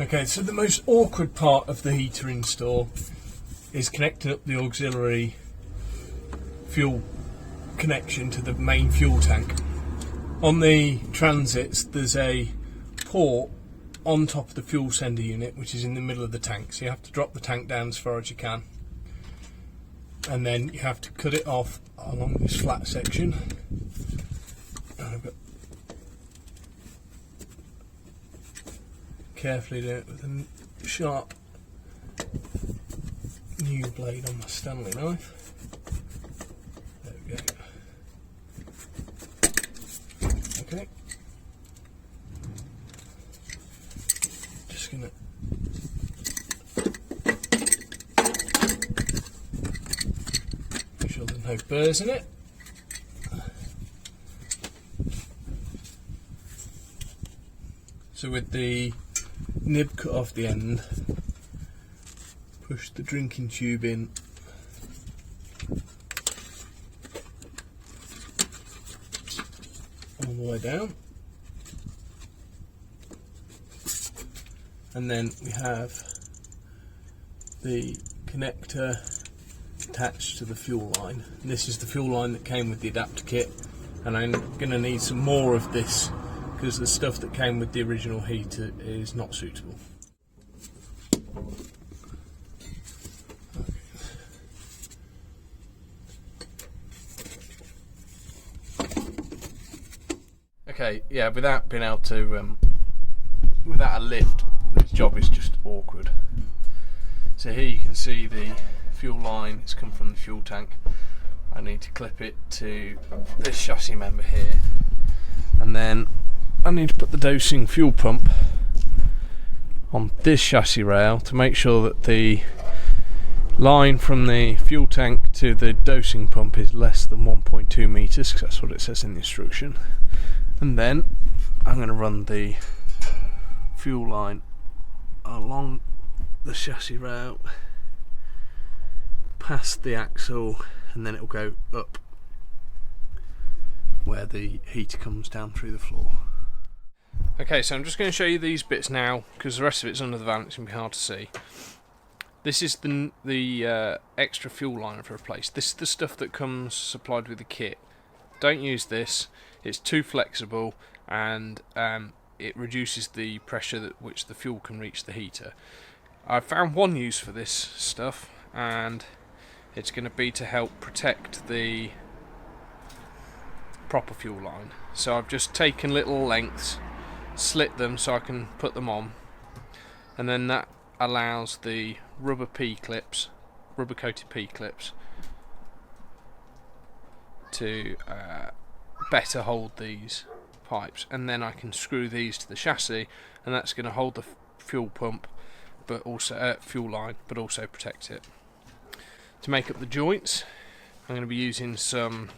Okay, so the most awkward part of the heater install is connecting up the auxiliary fuel connection to the main fuel tank. On the Transits there's a port on top of the fuel sender unit which is in the middle of the tank, so you have to drop the tank down as far as you can, and then you have to cut it off along this flat section. And I've got carefully do it with a sharp new blade on my Stanley knife. There we go. Okay. Just gonna make sure there's no burrs in it. So with the nib cut off the end, push the drinking tube in all the way down, and then we have the connector attached to the fuel line. And this is the fuel line that came with the adapter kit, and I'm going to need some more of this because the stuff that came with the original heater is not suitable. Okay, yeah, without being able to, without a lift, this job is just awkward. So here you can see the fuel line, it's come from the fuel tank. I need to clip it to this chassis member here, and then I need to put the dosing fuel pump on this chassis rail to make sure that the line from the fuel tank to the dosing pump is less than 1.2 meters, because that's what it says in the instruction. And then I'm going to run the fuel line along the chassis rail, past the axle, and then it will go up where the heater comes down through the floor. Okay, so I'm just going to show you these bits now because the rest of it's under the van, it's going to be hard to see. This is the extra fuel line I've replaced. This is the stuff that comes supplied with the kit. Don't use this, it's too flexible, and it reduces the pressure at which the fuel can reach the heater. I've found one use for this stuff, and it's going to be to help protect the proper fuel line. So I've just taken little lengths, slit them so I can put them on, and then that allows the rubber P-clips, rubber coated P-clips, to better hold these pipes, and then I can screw these to the chassis, and that's going to hold the fuel pump, but also fuel line, but also protect it. To make up the joints, I'm going to be using some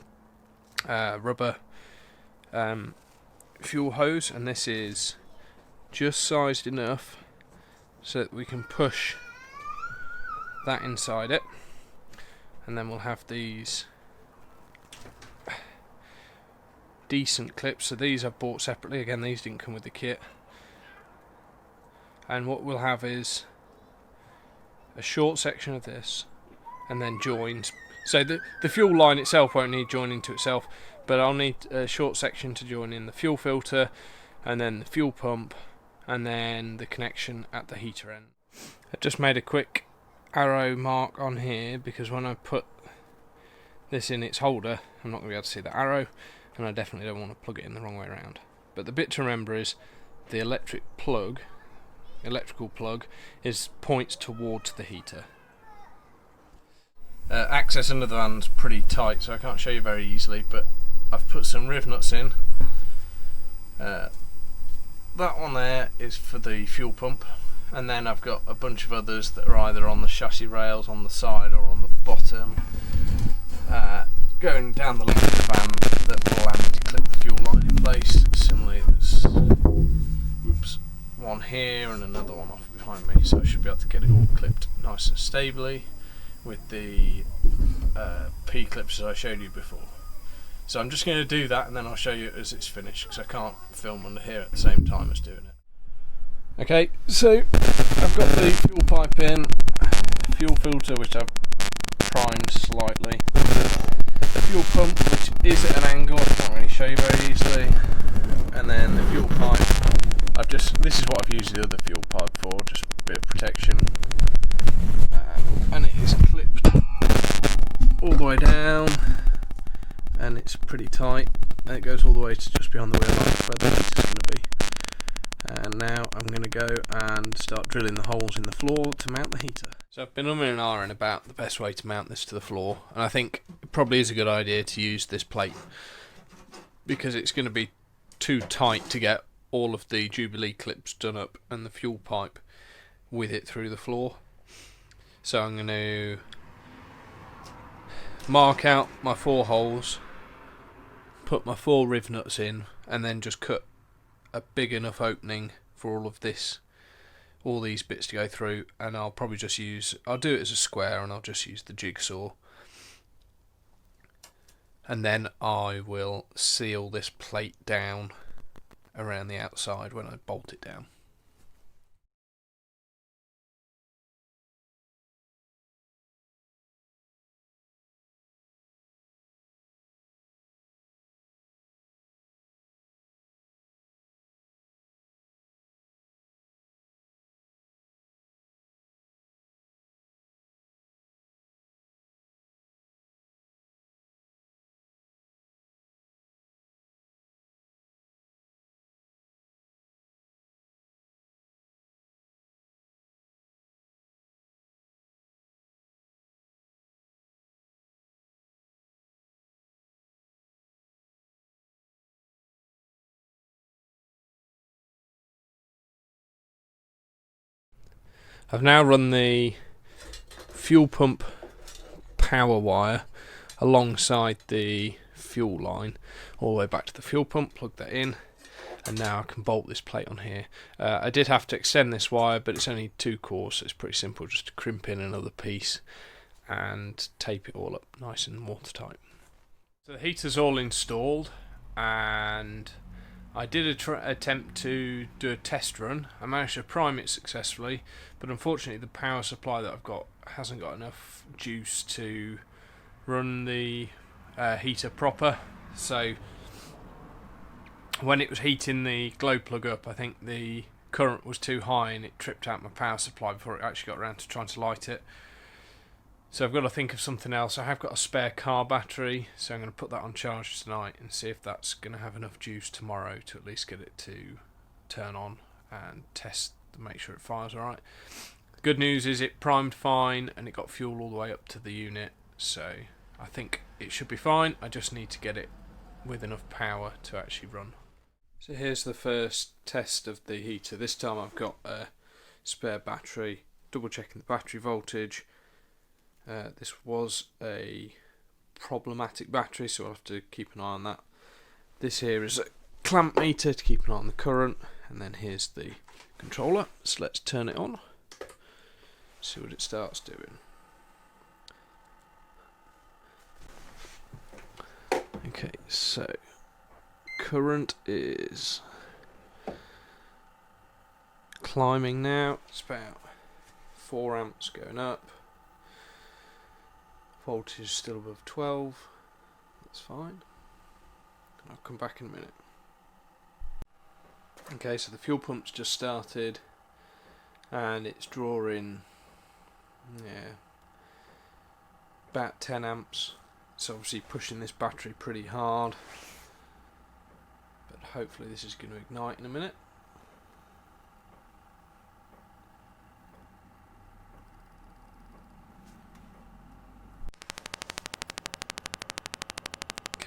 rubber fuel hose, and this is just sized enough so that we can push that inside it, and then we'll have these decent clips. So these I've bought separately, again these didn't come with the kit, and what we'll have is a short section of this and then joins. So the fuel line itself won't need joining to itself, but I'll need a short section to join in the fuel filter, and then the fuel pump, and then the connection at the heater end. I've just made a quick arrow mark on here because when I put this in its holder I'm not going to be able to see the arrow, and I definitely don't want to plug it in the wrong way around. But the bit to remember is the electrical plug points towards the heater. Access under the van's pretty tight, so I can't show you very easily, but I've put some riv nuts in. That one there is for the fuel pump, and then I've got a bunch of others that are either on the chassis rails on the side or on the bottom, going down the length of the van, that will allow me to clip the fuel line in place. Similarly, there's one here and another one off behind me, so I should be able to get it all clipped nice and stably with the P-clips as I showed you before. So I'm just going to do that, and then I'll show you as it's finished, because I can't film under here at the same time as doing it. Okay, so I've got the fuel pipe in, fuel filter which I've primed slightly, fuel pump which is at an angle, I can't really show you very easily, and then the fuel pipe, this is what I've used the other fuel pipe for, just a bit of protection, and it is clipped all the way down, and it's pretty tight, and it goes all the way to just behind the wheel line where the heater's going to be. And now I'm going to go and start drilling the holes in the floor to mount the heater. So I've been umming and ahhing about the best way to mount this to the floor, and I think it probably is a good idea to use this plate because it's going to be too tight to get all of the Jubilee clips done up and the fuel pipe with it through the floor. So I'm going to mark out my 4 holes, put my 4 riv nuts in, and then just cut a big enough opening for all these bits to go through, and I'll probably just I'll do it as a square, and I'll just use the jigsaw, and then I will seal this plate down around the outside when I bolt it down. I've now run the fuel pump power wire alongside the fuel line all the way back to the fuel pump, plug that in, and now I can bolt this plate on here. I did have to extend this wire, but it's only 2 cores, so it's pretty simple just to crimp in another piece and tape it all up nice and watertight. So the heater's all installed, and I did attempt to do a test run. I managed to prime it successfully, but unfortunately the power supply that I've got hasn't got enough juice to run the heater proper. So when it was heating the glow plug up, I think the current was too high and it tripped out my power supply before it actually got around to trying to light it. So I've got to think of something else. I have got a spare car battery, so I'm going to put that on charge tonight and see if that's going to have enough juice tomorrow to at least get it to turn on and test to make sure it fires alright. The good news is it primed fine and it got fuel all the way up to the unit, so I think it should be fine. I just need to get it with enough power to actually run. So here's the first test of the heater. This time I've got a spare battery, double checking the battery voltage. This was a problematic battery, so I'll have to keep an eye on that. This here is a clamp meter to keep an eye on the current, and then here's the controller. So let's turn it on, see what it starts doing. Okay, so current is climbing now. It's about 4 amps going up. Voltage is still above 12. That's fine. I'll come back in a minute. Okay, so the fuel pump's just started and it's drawing about 10 amps. It's obviously pushing this battery pretty hard, but hopefully this is going to ignite in a minute.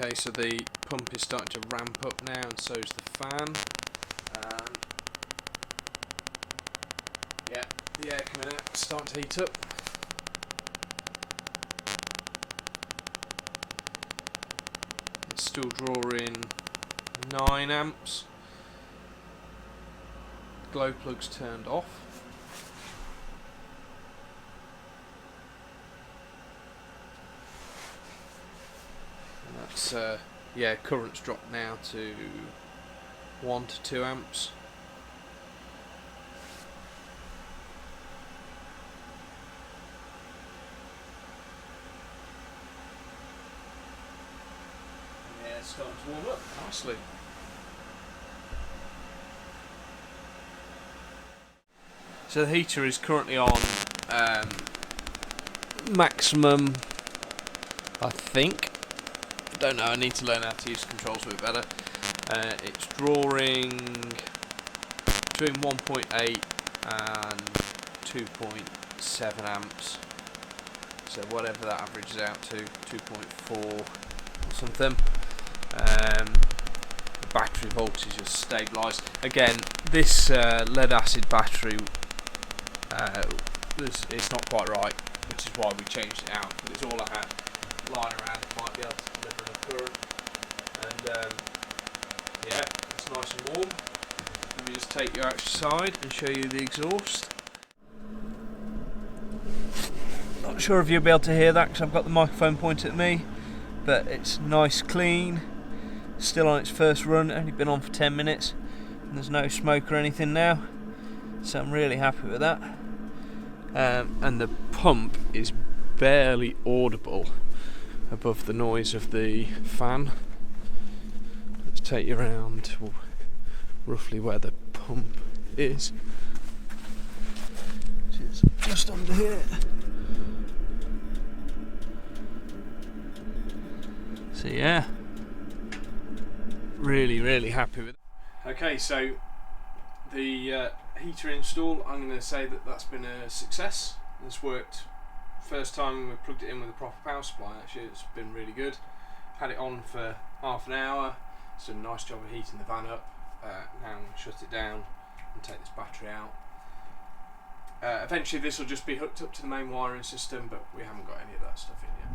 Okay, so the pump is starting to ramp up now, and so is the fan. Yeah, the air coming out is starting to heat up. It's still drawing 9 amps. The glow plug's turned off. That's current's dropped now to 1 to 2 amps. nicely. So the heater is currently on maximum, I think. Don't know, I need to learn how to use the controls a bit better. It's drawing between 1.8 and 2.7 amps. So whatever that averages out to, 2.4 or something. The battery voltage is stabilised. Again, this lead acid battery, it's not quite right, which is why we changed it out. But it's all I had lying around that might be able to deliver enough current. And yeah, it's nice and warm. Let me just take you outside and show you the exhaust. Not sure if you'll be able to hear that because I've got the microphone pointed at me, but it's nice, clean, still on its first run, only been on for 10 minutes, and there's no smoke or anything now, so I'm really happy with that. And the pump is barely audible above the noise of the fan. Let's take you around to roughly where the pump is. It's just under here. So yeah, really happy with it. Okay, so the heater install, I'm going to say that that's been a success. It's worked first time we plugged it in with a proper power supply. Actually, it's been really good. Had it on for half an hour. It's done a nice job of heating the van up. Now I'm going to shut it down and take this battery out. Eventually this will just be hooked up to the main wiring system, but we haven't got any of that stuff in yet.